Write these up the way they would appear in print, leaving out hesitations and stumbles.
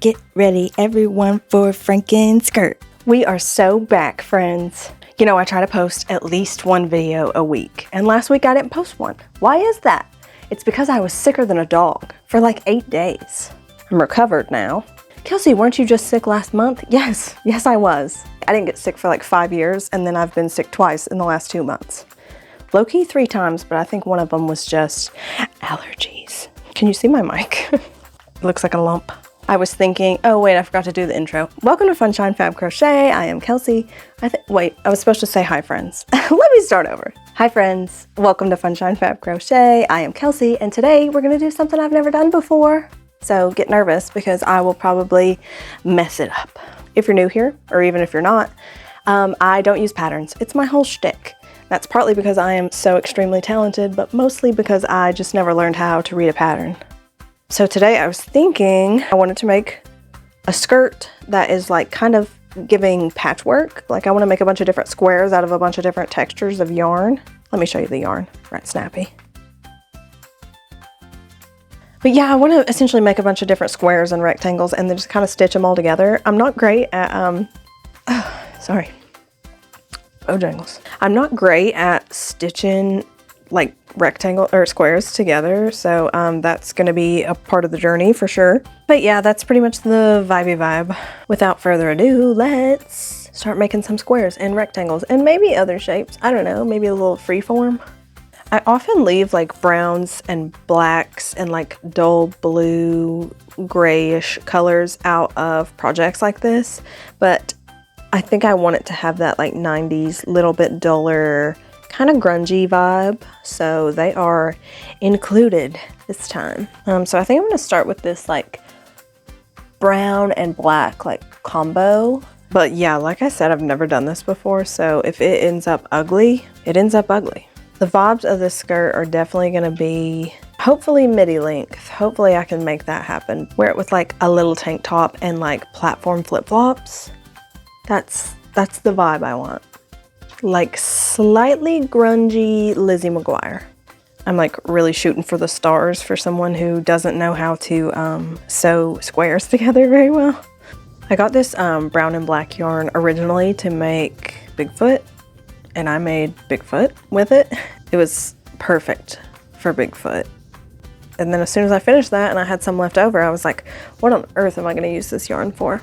Get ready, everyone, for Frankenskirt. We are so back, friends. You know, I try to post at least one video a week, and last week I didn't post one. Why is that? It's because I was sicker than a dog for like 8 days. I'm recovered now. Kelsey, weren't you just sick last month? Yes, I was. I didn't get sick for like 5 years, and then I've been sick twice in the last 2 months. Low-key 3 times, but I think one of them was just allergies. Can you see my mic? It looks like a lump. I was thinking, oh wait, I forgot to do the intro. Welcome to Funshine Fab Crochet. I am Kelsey. Wait, I was supposed to say hi, friends. Let me start over. Hi, friends. Welcome to Funshine Fab Crochet. I am Kelsey, and today we're gonna do something I've never done before. So get nervous because I will probably mess it up. If you're new here, or even if you're not, I don't use patterns. It's my whole shtick. That's partly because I am so extremely talented, but mostly because I just never learned how to read a pattern. So today I was thinking I wanted to make a skirt that is like kind of giving patchwork. Like I want to make a bunch of different squares out of a bunch of different textures of yarn. Let me show you the yarn. Right, snappy. But yeah, I want to essentially make a bunch of different squares and rectangles and then just kind of stitch them all together. I'm not great at, sorry. Bojangles. I'm not great at stitching like rectangle or squares together, so that's gonna be a part of the journey for sure. But yeah, that's pretty much the vibey vibe. Without further ado, let's start making some squares and rectangles and maybe other shapes. I don't know, maybe a little freeform. I often leave like browns and blacks and like dull blue, grayish colors out of projects like this, but I think I want it to have that like 90s, little bit duller, kind of grungy vibe, so they are included this time. So I think I'm gonna start with this like brown and black like combo. But yeah, like I said, I've never done this before, so if it ends up ugly, it ends up ugly. The vibes of this skirt are definitely gonna be hopefully midi length. Hopefully I can make that happen. Wear it with like a little tank top and like platform flip-flops. That's the vibe I want. Like slightly grungy Lizzie McGuire. I'm like really shooting for the stars for someone who doesn't know how to sew squares together very well. I got this brown and black yarn originally to make Bigfoot, and I made Bigfoot with it. It was perfect for Bigfoot. And then as soon as I finished that and I had some left over, I was like, what on earth am I gonna use this yarn for?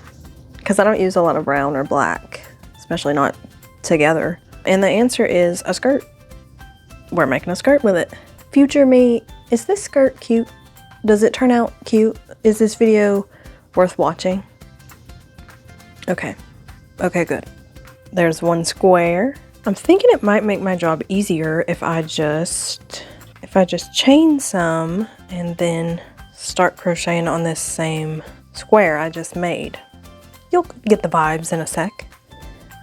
Because I don't use a lot of brown or black, especially not together. And the answer is a skirt. We're making a skirt with it. Future me, is this skirt cute? Does it turn out cute? Is this video worth watching? Okay, good. There's one square. I'm thinking it might make my job easier if I just chain some and then start crocheting on this same square I just made. You'll get the vibes in a sec.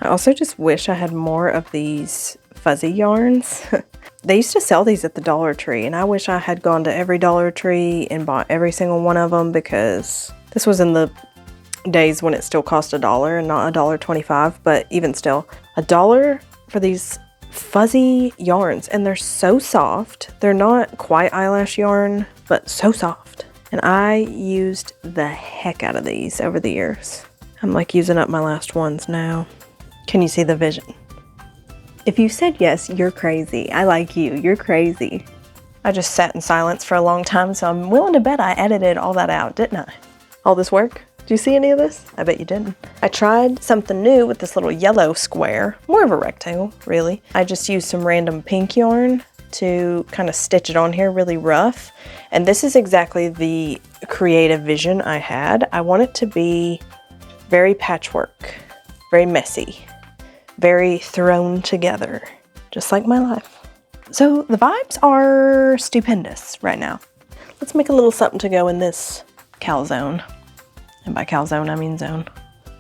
I also just wish I had more of these fuzzy yarns. They used to sell these at the Dollar Tree, and I wish I had gone to every Dollar Tree and bought every single one of them, because this was in the days when it still cost $1 and not $1.25, but even still, $1 for these fuzzy yarns, and they're so soft. They're not quite eyelash yarn, but so soft. And I used the heck out of these over the years. I'm like using up my last ones now. Can you see the vision? If you said yes, you're crazy. I like you. You're crazy. I just sat in silence for a long time, so I'm willing to bet I edited all that out, didn't I? All this work? Do you see any of this? I bet you didn't. I tried something new with this little yellow square. More of a rectangle, really. I just used some random pink yarn to kind of stitch it on here really rough. And this is exactly the creative vision I had. I want it to be very patchwork, very messy, very thrown together, just like my life. So the vibes are stupendous right now. Let's make a little something to go in this calzone. And by calzone, I mean zone.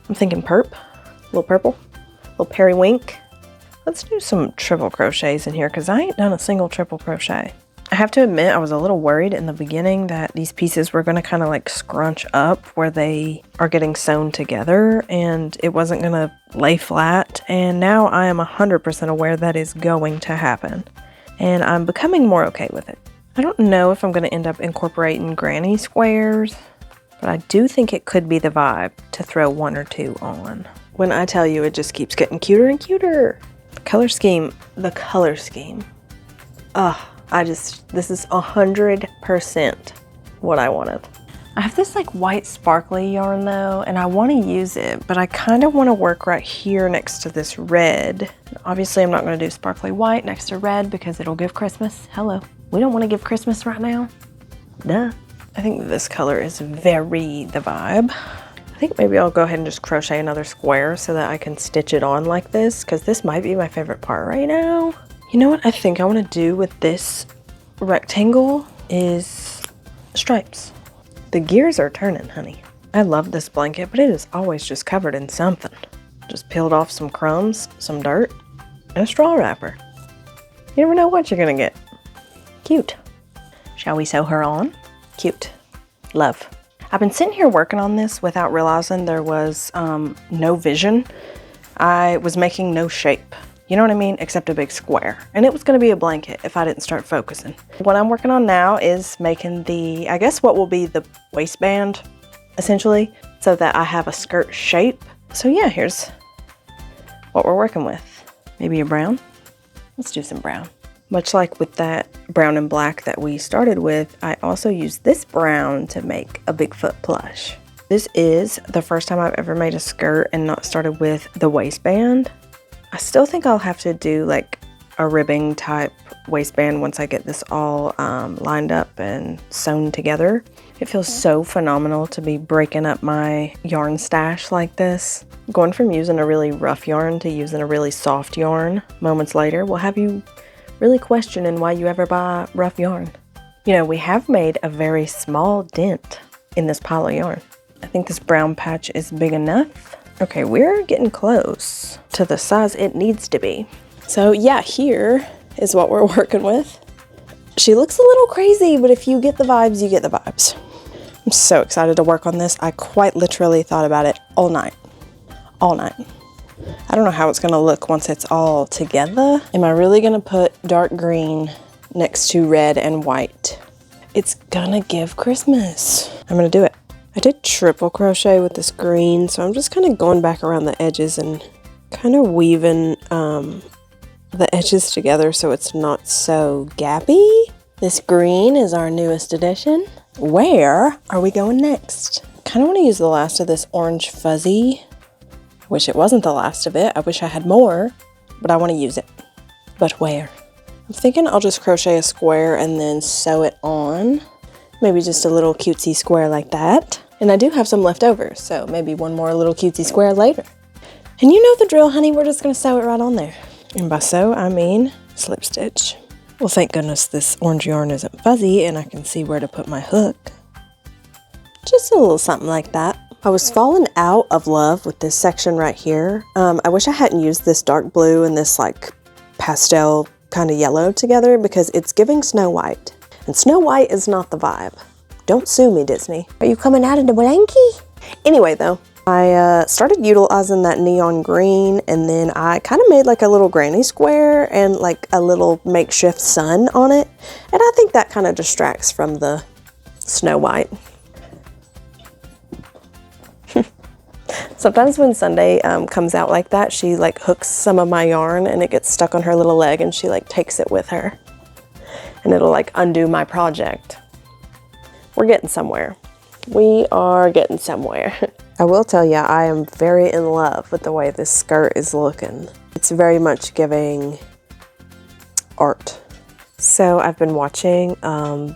I'm thinking perp, a little purple, a little periwink. Let's do some triple crochets in here because I ain't done a single triple crochet. I have to admit, I was a little worried in the beginning that these pieces were going to kind of like scrunch up where they are getting sewn together and it wasn't going to lay flat. And now I am 100% aware that is going to happen. And I'm becoming more okay with it. I don't know if I'm going to end up incorporating granny squares, But I do think it could be the vibe to throw 1 or 2 on. When I tell you, it just keeps getting cuter and cuter. The color scheme. This is 100% what I wanted. I have this like white sparkly yarn though, and I want to use it, but I kind of want to work right here next to this red. Obviously, I'm not going to do sparkly white next to red because it'll give Christmas. Hello. We don't want to give Christmas right now. Duh. I think this color is very the vibe. I think maybe I'll go ahead and just crochet another square so that I can stitch it on like this, because this might be my favorite part right now. You know what I think I want to do with this rectangle is stripes. The gears are turning, honey. I love this blanket, but it is always just covered in something. Just peeled off some crumbs, some dirt, and a straw wrapper. You never know what you're gonna get. Cute. Shall we sew her on? Cute. Love. I've been sitting here working on this without realizing there was no vision. I was making no shape. You know what I mean? Except a big square. And it was gonna be a blanket if I didn't start focusing. What I'm working on now is making the, I guess what will be the waistband, essentially, so that I have a skirt shape. So yeah, here's what we're working with. Maybe a brown? Let's do some brown. Much like with that brown and black that we started with, I also used this brown to make a Bigfoot plush. This is the first time I've ever made a skirt and not started with the waistband. I still think I'll have to do like a ribbing type waistband once I get this all lined up and sewn together. It feels so phenomenal to be breaking up my yarn stash like this. Going from using a really rough yarn to using a really soft yarn moments later will have you really questioning why you ever buy rough yarn. You know, we have made a very small dent in this pile of yarn. I think this brown patch is big enough. Okay, we're getting close to the size it needs to be. So yeah, here is what we're working with. She looks a little crazy, but if you get the vibes, you get the vibes. I'm so excited to work on this. I quite literally thought about it all night. All night. I don't know how it's gonna look once it's all together. Am I really gonna put dark green next to red and white? It's gonna give Christmas. I'm gonna do it. I did triple crochet with this green, so I'm just kind of going back around the edges and kind of weaving the edges together so it's not so gappy. This green is our newest addition. Where are we going next? Kind of want to use the last of this orange fuzzy. Wish it wasn't the last of it. I wish I had more, but I want to use it. But where? I'm thinking I'll just crochet a square and then sew it on. Maybe just a little cutesy square like that. And I do have some left over, so maybe one more little cutesy square later. And you know the drill, honey. We're just going to sew it right on there. And by sew, I mean slip stitch. Well, thank goodness this orange yarn isn't fuzzy and I can see where to put my hook. Just a little something like that. I was falling out of love with this section right here. I wish I hadn't used this dark blue and this like pastel kind of yellow together because it's giving Snow White. And Snow White is not the vibe. Don't sue me, Disney. Are you coming out in the blankie? Anyway though, I started utilizing that neon green and then I kind of made like a little granny square and like a little makeshift sun on it. And I think that kind of distracts from the Snow White. Sometimes when Sunday comes out like that, she like hooks some of my yarn and it gets stuck on her little leg and she like takes it with her. And it'll like undo my project. We're getting somewhere. We are getting somewhere. I will tell you, I am very in love with the way this skirt is looking. It's very much giving art. So I've been watching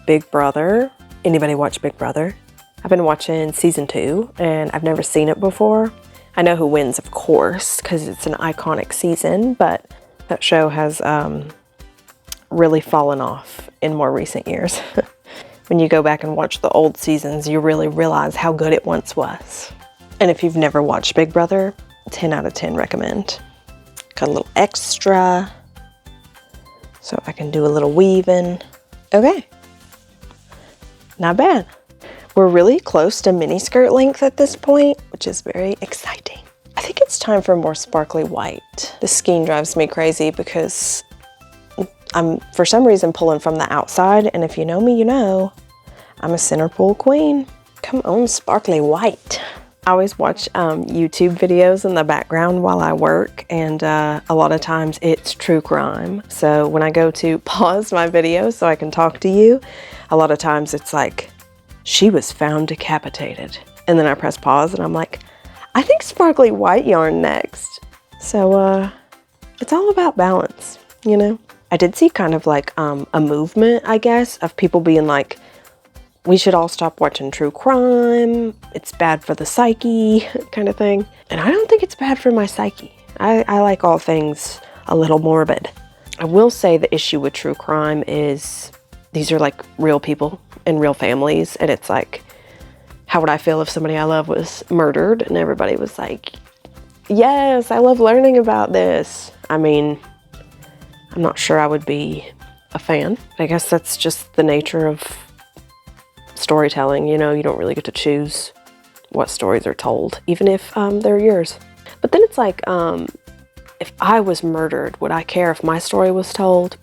Big Brother. Anybody watch Big Brother? I've been watching season 2 and I've never seen it before. I know who wins, of course, because it's an iconic season, but that show has really fallen off in more recent years. When you go back and watch the old seasons, you really realize how good it once was. And if you've never watched Big Brother, 10 out of 10 recommend. Got a little extra, so I can do a little weaving. Okay, not bad. We're really close to mini skirt length at this point, which is very exciting. I think it's time for more sparkly white. This skein drives me crazy because I'm, for some reason, pulling from the outside, and if you know me, you know, I'm a center pull queen. Come on, sparkly white. I always watch YouTube videos in the background while I work, and a lot of times it's true crime. So when I go to pause my video so I can talk to you, a lot of times it's like, she was found decapitated. And then I press pause and I'm like, I think sparkly white yarn next. So it's all about balance, you know? I did see kind of like a movement, I guess, of people being like, we should all stop watching true crime. It's bad for the psyche, kind of thing. And I don't think it's bad for my psyche. I like all things a little morbid. I will say the issue with true crime is these are like real people and real families. And it's like, how would I feel if somebody I love was murdered and everybody was like, yes, I love learning about this. I mean, I'm not sure I would be a fan. I guess that's just the nature of storytelling, you know, you don't really get to choose what stories are told, even if they're yours. But then it's like, if I was murdered, would I care if my story was told?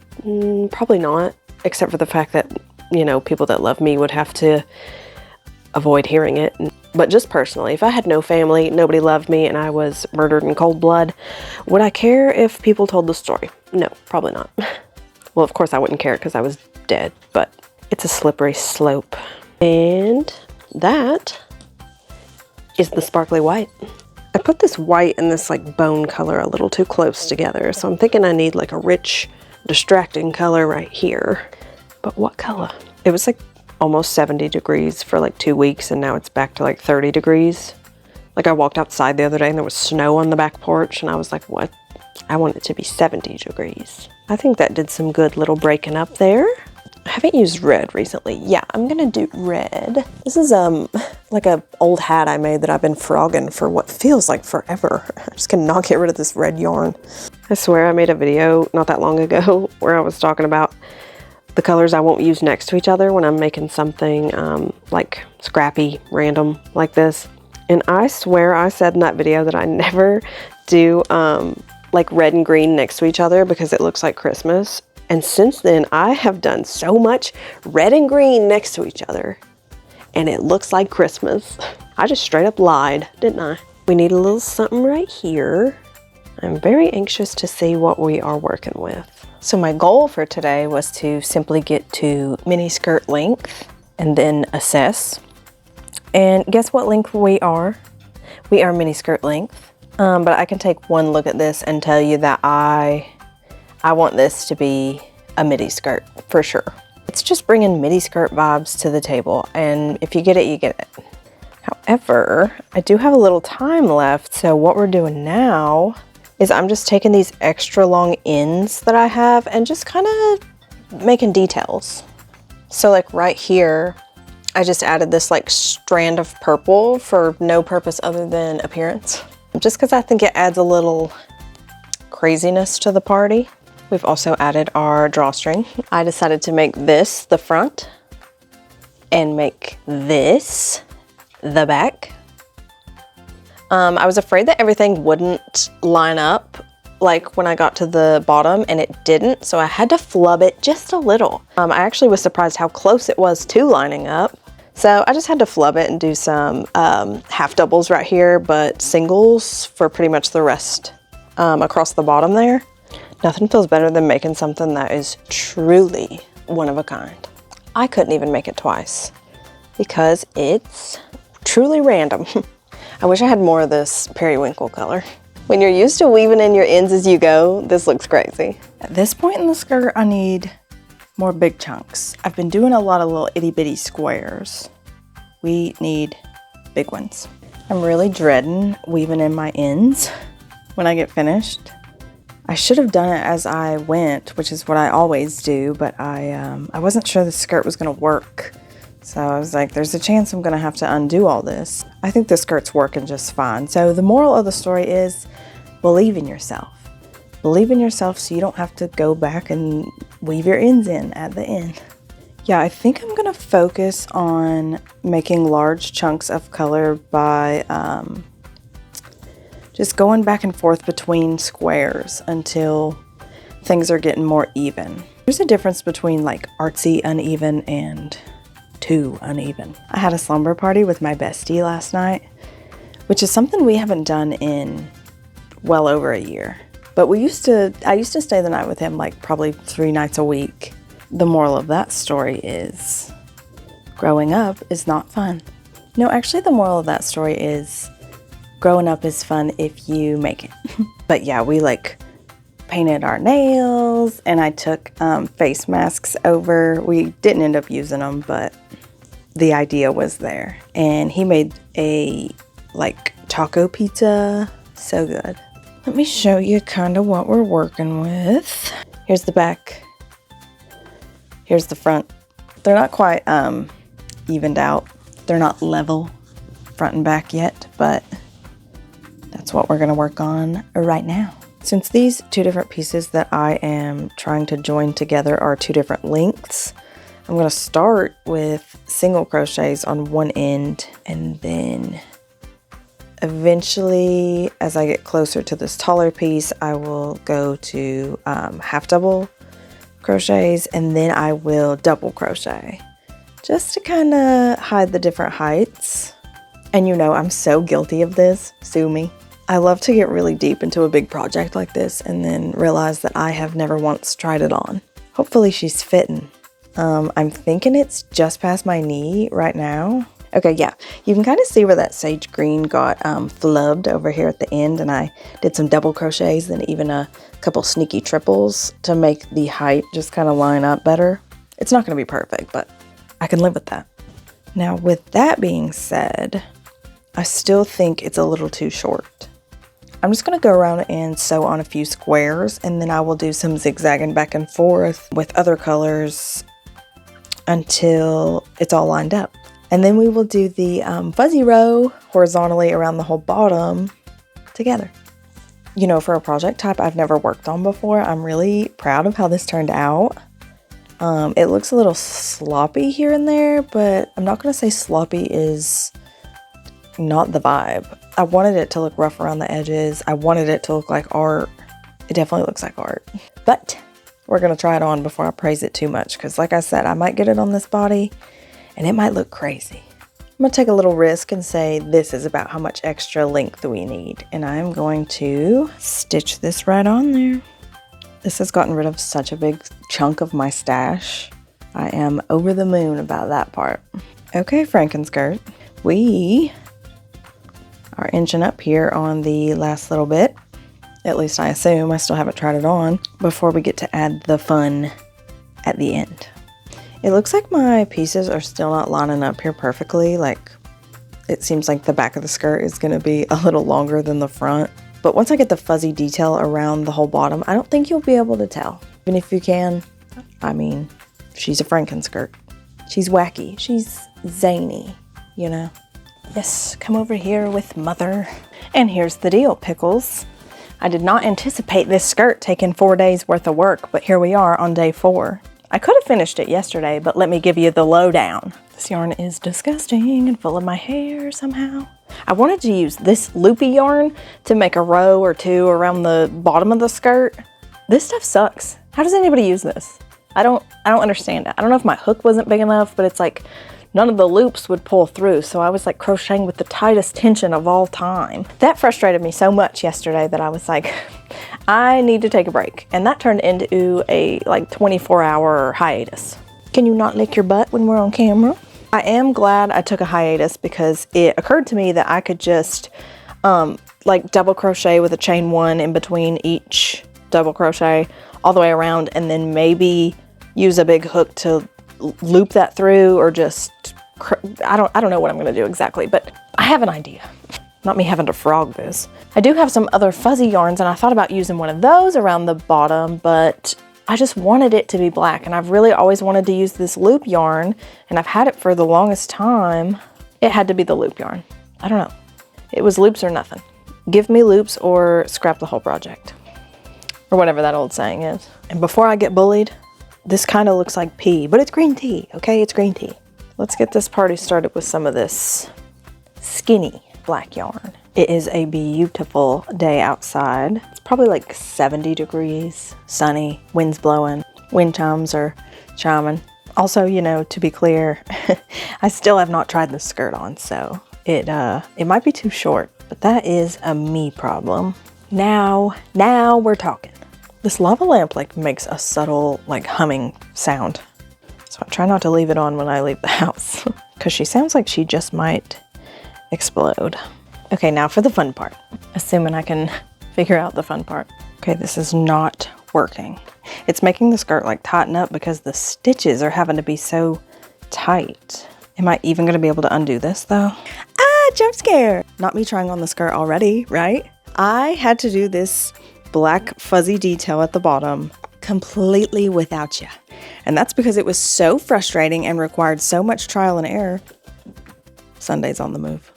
Probably not, except for the fact that, you know, people that love me would have to avoid hearing it. But just personally, if I had no family, nobody loved me, and I was murdered in cold blood, would I care if people told the story? No, probably not. Well, of course I wouldn't care because I was dead, but it's a slippery slope. And that is the sparkly white. I put this white and this like bone color a little too close together, so I'm thinking I need like a rich, distracting color right here. But what color? It was like almost 70 degrees for like 2 weeks, and now it's back to like 30 degrees. Like I walked outside the other day and there was snow on the back porch, and I was like, what? I want it to be 70 degrees. I think that did some good little breaking up there. I haven't used red recently. Yeah, I'm gonna do red. This is like a old hat I made that I've been frogging for what feels like forever. I just cannot get rid of this red yarn. I swear I made a video not that long ago where I was talking about the colors I won't use next to each other when I'm making something like scrappy, random like this. And I swear I said in that video that I never do like red and green next to each other because it looks like Christmas. And since then, I have done so much red and green next to each other, and it looks like Christmas. I just straight up lied, didn't I? We need a little something right here. I'm very anxious to see what we are working with. So my goal for today was to simply get to mini skirt length and then assess. And guess what length we are? We are mini skirt length. But I can take one look at this and tell you that I want this to be a midi skirt for sure. It's just bringing midi skirt vibes to the table, and if you get it, you get it. However, I do have a little time left, so what we're doing now is I'm just taking these extra long ends that I have and just kind of making details. So like right here, I just added this like strand of purple for no purpose other than appearance, just because I think it adds a little craziness to the party. We've also added our drawstring. I decided to make this the front and make this the back. I was afraid that everything wouldn't line up like when I got to the bottom, and it didn't, so I had to flub it just a little. I actually was surprised how close it was to lining up. So I just had to flub it and do some half doubles right here, but singles for pretty much the rest across the bottom there. Nothing feels better than making something that is truly one of a kind. I couldn't even make it twice because it's truly random. I wish I had more of this periwinkle color. When you're used to weaving in your ends as you go, this looks crazy. At this point in the skirt, I need more big chunks. I've been doing a lot of little itty bitty squares. We need big ones. I'm really dreading weaving in my ends when I get finished. I should have done it as I went, which is what I always do, but I wasn't sure the skirt was gonna work. So I was like, there's a chance I'm gonna have to undo all this. I think the skirt's working just fine. So the moral of the story is believe in yourself. Believe in yourself so you don't have to go back and weave your ends in at the end. Yeah, I think I'm gonna focus on making large chunks of color by just going back and forth between squares until things are getting more even. There's a difference between like artsy uneven and too uneven. I had a slumber party with my bestie last night, which is something we haven't done in well over a year. But I used to stay the night with him like probably 3 nights a week. The moral of that story is growing up is not fun. No, actually the moral of that story is growing up is fun if you make it. But yeah, we like painted our nails and I took face masks over. We didn't end up using them, but the idea was there. And he made a like taco pizza. So good. Let me show you kind of what we're working with. Here's the back. Here's the front. They're not quite evened out. They're not level front and back yet, but that's what we're gonna work on right now. Since these 2 different pieces that I am trying to join together are 2 different lengths, I'm gonna start with single crochets on one end, and then eventually, as I get closer to this taller piece, I will go to half double crochets, and then I will double crochet just to kind of hide the different heights. And you know, I'm so guilty of this, sue me. I love to get really deep into a big project like this and then realize that I have never once tried it on. Hopefully she's fitting. I'm thinking it's just past my knee right now. Okay, yeah, you can kind of see where that sage green got flubbed over here at the end, and I did some double crochets and even a couple sneaky triples to make the height just kind of line up better. It's not going to be perfect, but I can live with that. Now, with that being said, I still think it's a little too short. I'm just going to go around and sew on a few squares, and then I will do some zigzagging back and forth with other colors until it's all lined up. And then we will do the fuzzy row horizontally around the whole bottom together. You know, for a project type I've never worked on before, I'm really proud of how this turned out. It looks a little sloppy here and there, but I'm not going to say sloppy is not the vibe. I wanted it to look rough around the edges. I wanted it to look like art. It definitely looks like art. But we're going to try it on before I praise it too much, because like I said, I might get it on this body and it might look crazy. I'm going to take a little risk and say this is about how much extra length we need. And I'm going to stitch this right on there. This has gotten rid of such a big chunk of my stash. I am over the moon about that part. Okay, Frankenskirt. We are inching up here on the last little bit. At least I assume. I still haven't tried it on before we get to add the fun at the end. It looks like my pieces are still not lining up here perfectly. Like, it seems like the back of the skirt is going to be a little longer than the front. But once I get the fuzzy detail around the whole bottom, I don't think you'll be able to tell. Even if you can, I mean, she's a Frankenskirt. She's wacky. She's zany, you know? Yes, come over here with mother. And here's the deal, Pickles. I did not anticipate this skirt taking 4 days worth of work, but here we are on day 4. I could have finished it yesterday, but let me give you the lowdown. This yarn is disgusting and full of my hair somehow. I wanted to use this loopy yarn to make a row or 2 around the bottom of the skirt. This stuff sucks. How does anybody use this? I don't understand it. I don't know if my hook wasn't big enough, but it's like none of the loops would pull through, so I was like crocheting with the tightest tension of all time. That frustrated me so much yesterday that I was like, I need to take a break. And that turned into a like 24-hour hiatus. Can you not lick your butt when we're on camera? I am glad I took a hiatus because it occurred to me that I could just like double crochet with a chain 1 in between each double crochet all the way around, and then maybe use a big hook to loop that through, or just I don't know what I'm gonna do exactly, but I have an idea. Not me having to frog this. I do have some other fuzzy yarns, and I thought about using one of those around the bottom, but I just wanted it to be black, and I've really always wanted to use this loop yarn, and I've had it for the longest time. It had to be the loop yarn. I don't know. It was loops or nothing. Give me loops or scrap the whole project. Or whatever that old saying is. And before I get bullied, this kind of looks like pee, but it's green tea, okay? It's green tea. Let's get this party started with some of this skinny black yarn. It is a beautiful day outside. It's probably like 70 degrees, sunny, wind's blowing, wind chimes are chiming. Also, you know, to be clear, I still have not tried this skirt on, so it might be too short, but that is a me problem. Now we're talking. This lava lamp like makes a subtle like humming sound. So I try not to leave it on when I leave the house because she sounds like she just might explode. Okay, now for the fun part. Assuming I can figure out the fun part. Okay, this is not working. It's making the skirt like tighten up because the stitches are having to be so tight. Am I even gonna be able to undo this though? Ah, jump scare! Not me trying on the skirt already, right? I had to do this black fuzzy detail at the bottom completely without you. And that's because it was so frustrating and required so much trial and error. Sunday's on the move.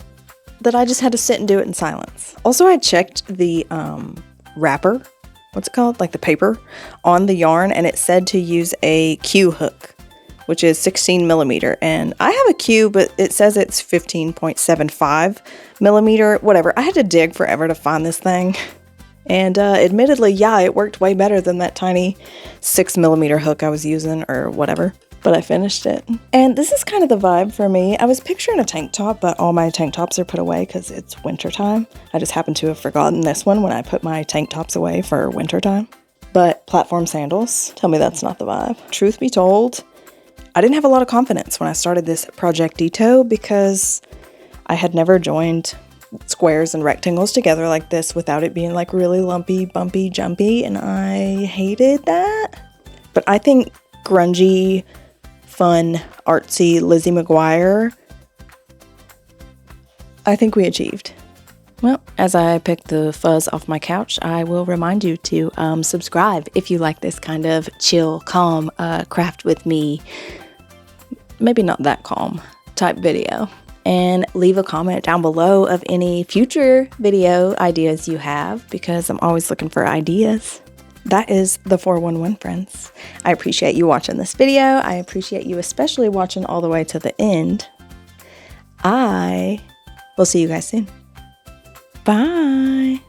That I just had to sit and do it in silence. Also, I checked the wrapper, what's it called? Like the paper on the yarn, and it said to use a Q hook, which is 16 millimeter. And I have a Q, but it says it's 15.75 millimeter, whatever. I had to dig forever to find this thing. And admittedly, yeah, it worked way better than that tiny 6 millimeter hook I was using or whatever. But I finished it. And this is kind of the vibe for me. I was picturing a tank top, but all my tank tops are put away because it's winter time. I just happened to have forgotten this one when I put my tank tops away for winter time. But platform sandals, tell me that's not the vibe. Truth be told, I didn't have a lot of confidence when I started this projectito because I had never joined squares and rectangles together like this without it being like really lumpy, bumpy, jumpy, and I hated that. But I think grungy, fun, artsy Lizzie McGuire, I think we achieved. Well, as I pick the fuzz off my couch, I will remind you to subscribe if you like this kind of chill, calm, craft with me, maybe not that calm type video. And leave a comment down below of any future video ideas you have, because I'm always looking for ideas. That is the 411, friends. I appreciate you watching this video. I appreciate you especially watching all the way to the end. I will see you guys soon. Bye.